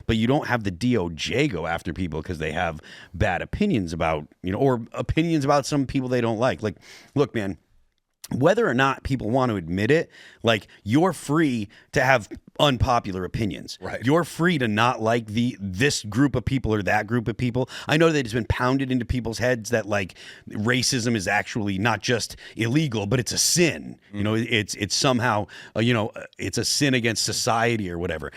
but you don't have the DOJ go after people because they have bad opinions about, or opinions about some people they don't like. Like, look, man, whether or not people want to admit it, like, you're free to have unpopular opinions. Right. You're free to not like this group of people or that group of people. I know that it's been pounded into people's heads that, like, racism is actually not just illegal, but it's a sin. It's somehow, it's a sin against society or whatever.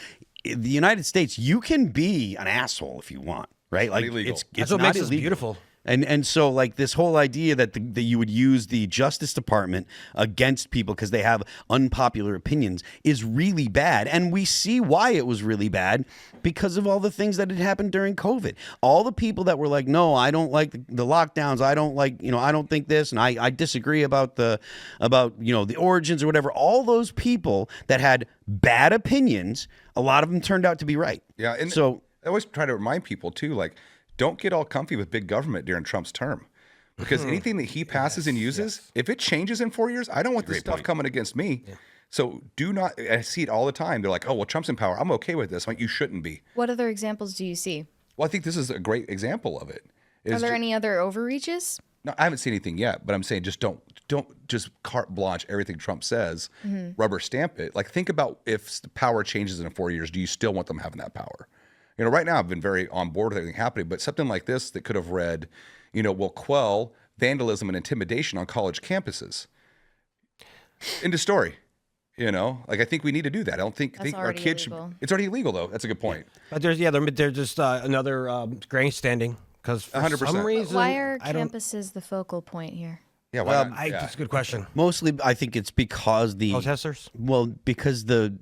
In the United States, you can be an asshole if you want, right? Like, illegal. it's That's what not makes us illegal. beautiful. And so, like, this whole idea that that you would use the Justice Department against people because they have unpopular opinions is really bad. And we see why it was really bad because of all the things that had happened during COVID. All the people that were like, no, I don't like the lockdowns. I don't like, I don't think this. And I disagree about the origins or whatever. All those people that had bad opinions, a lot of them turned out to be right. Yeah. And so I always try to remind people, too, like, don't get all comfy with big government during Trump's term, because anything that he passes and uses, if it changes in 4 years, I don't want this stuff coming against me. Yeah. So do not. I see it all the time. They're like, oh, well, Trump's in power. I'm okay with this. I'm like, you shouldn't be. What other examples do you see? Well, I think this is a great example of it. Are there any other overreaches? No, I haven't seen anything yet, but I'm saying just don't just carte blanche everything Trump says, rubber stamp it. Like, think about if the power changes in 4 years, do you still want them having that power? Right now I've been very on board with everything happening, but something like this that could have read, will quell vandalism and intimidation on college campuses. End of story. Like, I think we need to do that. I don't think our kids should. It's already illegal, though. That's a good point. But they're just another grandstanding, because for 100%. some reason, Why are campuses the focal point here? Yeah, that's a good question. Mostly, I think it's because protesters. Well, because the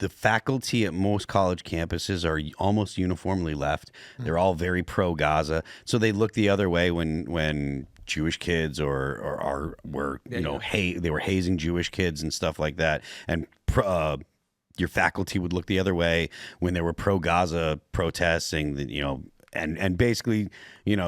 faculty at most college campuses are almost uniformly left. They're all very pro-Gaza, so they look the other way when Jewish kids they were hazing Jewish kids and stuff like that. And your faculty would look the other way when there were pro-Gaza protests, saying that and basically,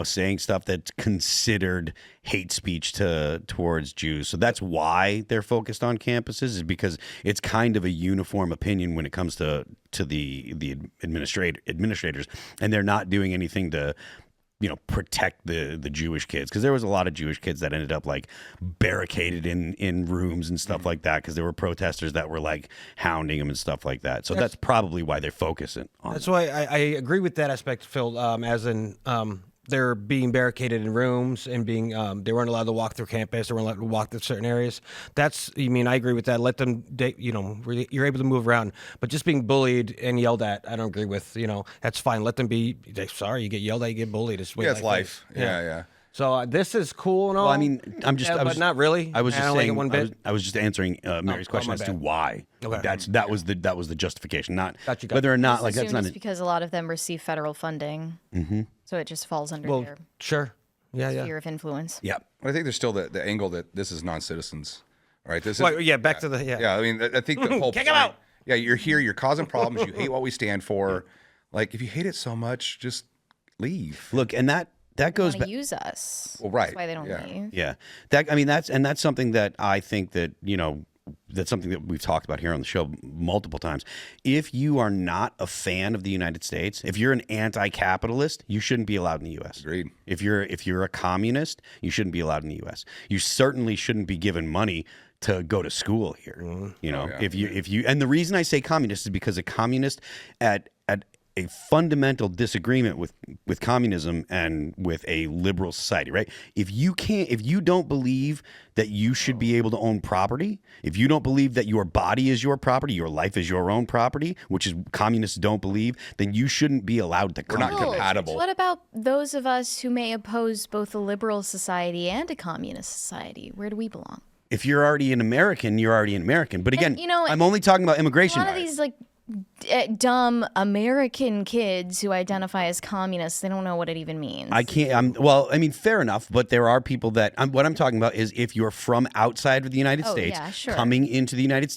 saying stuff that's considered hate speech towards Jews. So that's why they're focused on campuses, is because it's kind of a uniform opinion when it comes to the administrators, and they're not doing anything to protect the Jewish kids, because there was a lot of Jewish kids that ended up, like, barricaded in rooms and stuff like that because there were protesters that were, like, hounding them and stuff like that. So that's probably why they're focusing on. That's why I agree with that aspect, Phil. As in, they're being barricaded in rooms and being they weren't allowed to walk through campus. They weren't allowed to walk through certain areas. I agree with that. Let them, you're able to move around, but just being bullied and yelled at, I don't agree with. That's fine. Let them be. Sorry, you get yelled at, you get bullied. It's life. Yeah. So this is cool and all. Well, I mean, but not really. I was just saying. One bit. I was just answering Mary's question as to why. Okay. That was the justification, not Gotcha. whether or not, I like, that's not it's because a lot of them receive federal funding, so it just falls under their sure. Yeah. sphere of influence. Yeah. I think there's still the angle that this is non-citizens, right? This Well, is back to the Yeah, I mean, I think the whole Kick 'em out. Yeah, you're here. You're causing problems. You hate what we stand for. Like, if you hate it so much, just leave. Look, and that goes They back. use us. Well, right. That's why they don't leave. Yeah, that's something that I think that that's something that we've talked about here on the show multiple times. If you are not a fan of the United States, if you're an anti-capitalist, you shouldn't be allowed in the U.S. Agreed. If you're a communist, you shouldn't be allowed in the U.S. You certainly shouldn't be given money to go to school here. If you and the reason I say communist is because a communist at a fundamental disagreement with communism and with a liberal society, right? If you don't believe that you should be able to own property, if you don't believe that your body is your property, your life is your own property, which is communists don't believe, then you shouldn't be allowed to come. We're not compatible. What about those of us who may oppose both a liberal society and a communist society? Where do we belong? If you're already an American, you're already an American. But again, I'm only talking about immigration. A lot of these dumb American kids who identify as communists, they don't know what it even means. Fair enough, but there are people that what I'm talking about is if you're from outside of the United States, coming into the United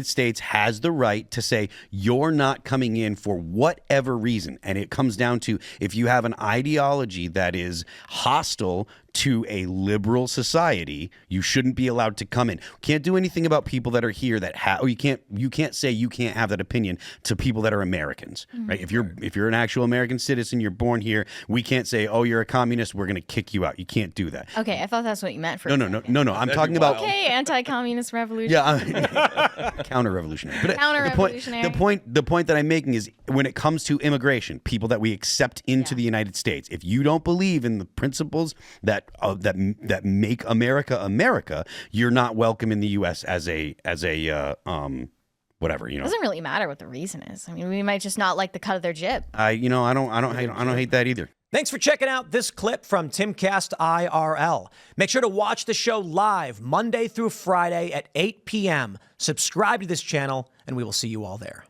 States has the right to say you're not coming in for whatever reason. And it comes down to if you have an ideology that is hostile to a liberal society, you shouldn't be allowed to come in. Can't do anything about people that are here that you can't say you can't have that opinion to people that are Americans, right? If you're an actual American citizen, you're born here, we can't say, oh, you're a communist, we're going to kick you out. You can't do that. Okay, I thought that's what you meant for No. I'm talking about Okay, anti-communist revolution. yeah, counter-revolutionary. But Counter-revolutionary. the point that I'm making is when it comes to immigration, people that we accept into the United States, if you don't believe in the principles that make America America, you're not welcome in the U.S. as a whatever, It doesn't really matter what the reason is. I mean, we might just not like the cut of their jib. I don't hate that either. Thanks for checking out this clip from Timcast IRL. Make sure to watch the show live Monday through Friday at 8 p.m. Subscribe to this channel, and we will see you all there.